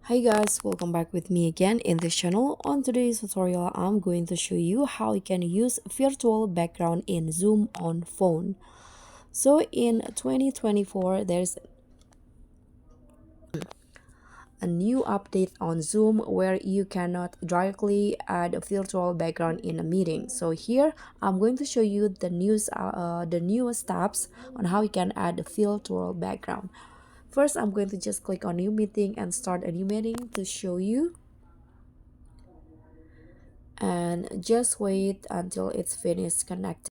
Hi guys, welcome back with me again in this channel. On today's tutorial, I'm going to show you how you can use virtual background in Zoom on phone. So in 2024, there's a new update on Zoom where you cannot directly add a virtual background in a meeting. So here I'm going to show you the newest steps on how you can add a virtual background. First, I'm going to just click on new meeting and start a new meeting to show you, and just wait until it's finished connecting.